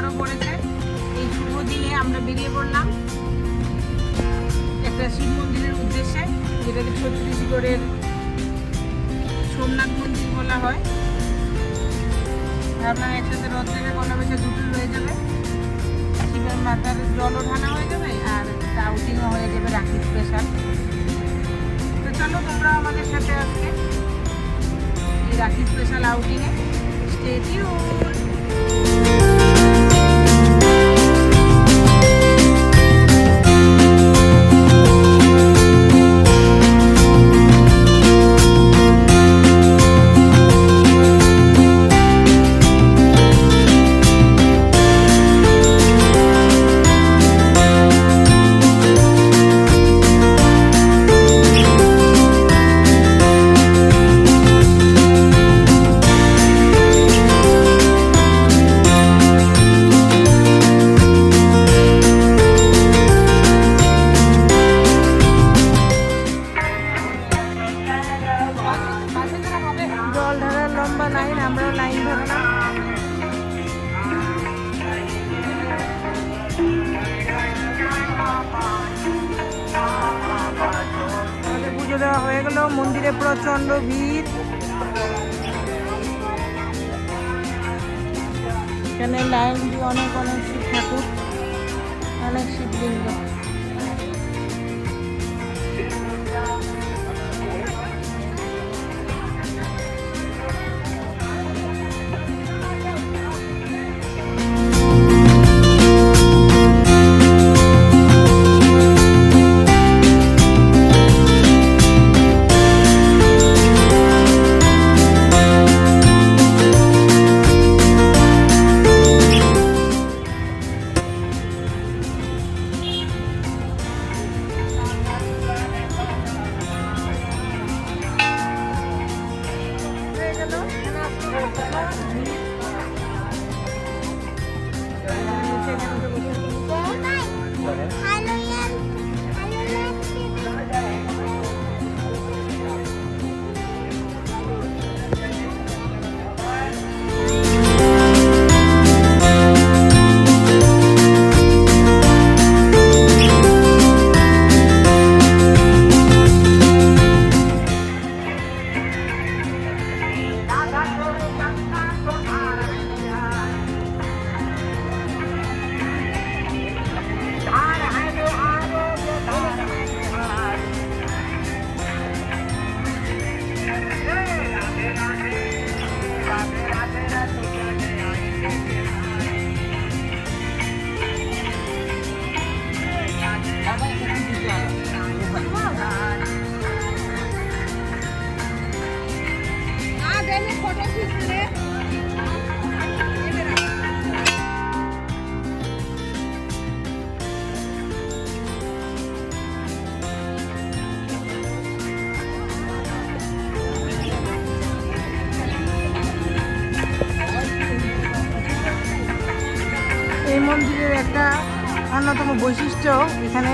শনিবারও পড়েছে। এই শুভ দিনে আমরা বেরিয়ে পড়লাম একটা শিব মন্দিরের উদ্দেশ্যে, যেটাকে ছত্তিশগড়ের সোমনাথ মন্দির বলা হয়। আপনার একসাথে রথের গলা বেচা দুটো হয়ে যাবে, শিবের মাথার জলও ঢানা হয়ে যাবে আর আউটিংও হয়ে যাবে রাখি স্পেশাল। তো চলো তোমরা আমাদের সাথে আজকে এই রাখি স্পেশাল আউটিংয়ে স্টে টিউন। জল ঢালার লম্বা লাইন, আমরাও লাইন ধরলাম। আমাদের পুজো দেওয়া হয়ে গেল, মন্দিরে প্রচন্ড ভিড়। এখানে লাইন দিয়ে অনেক অনেক শিব ঠাকুর, অনেক শিবলিঙ্গ। এই মন্দিরের একটা অন্যতম বৈশিষ্ট্য, এখানে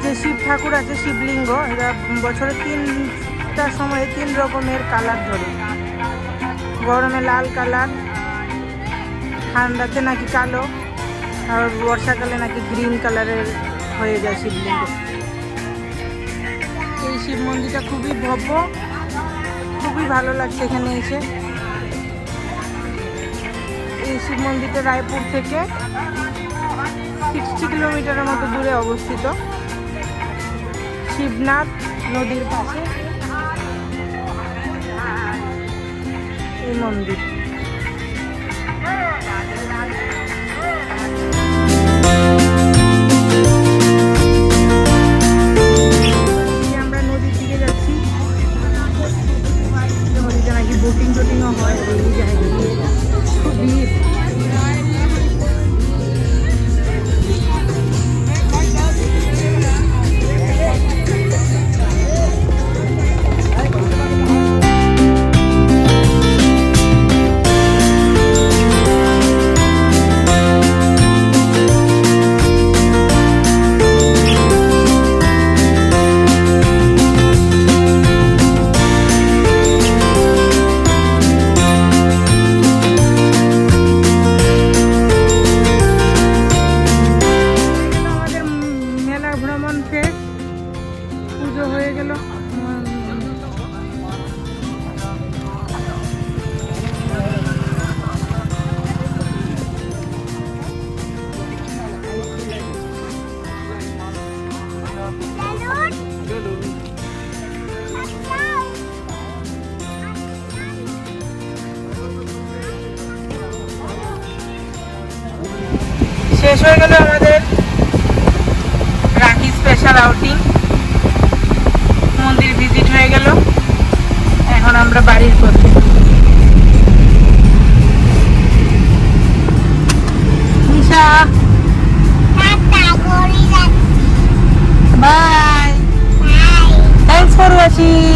যে শিব ঠাকুর আছে, শিবলিঙ্গ, এরা বছরে 3টা সময়ে 3 রকমের কালার ধরে। গরমে লাল কালার, ঠান্ডাতে নাকি কালো, আর বর্ষাকালে নাকি গ্রিন কালারের হয়ে যায় শিবলিঙ্গ। এই শিব মন্দিরটা খুবই ভব্য, খুবই ভালো লাগছে এখানে এসে। এই শিব মন্দিরটা রায়পুর থেকে 60 কিলোমিটারের মতো দূরে অবস্থিত, শিবনাথ নদীর পাশে এই মন্দির। আমরা নদীর দিকে যাচ্ছি, নদীতে নাকি বোটিং টোটিংও হয় এই জায়গায়, খুব ভিড়। হয়ে গেল আমাদের রাখি স্পেশাল আউটিং। মন্দির ভিজিট হয়ে গেল, এখন আমরা বাড়ির পথে। নিশা বাই, থ্যাংকস ফর ওয়াচিং।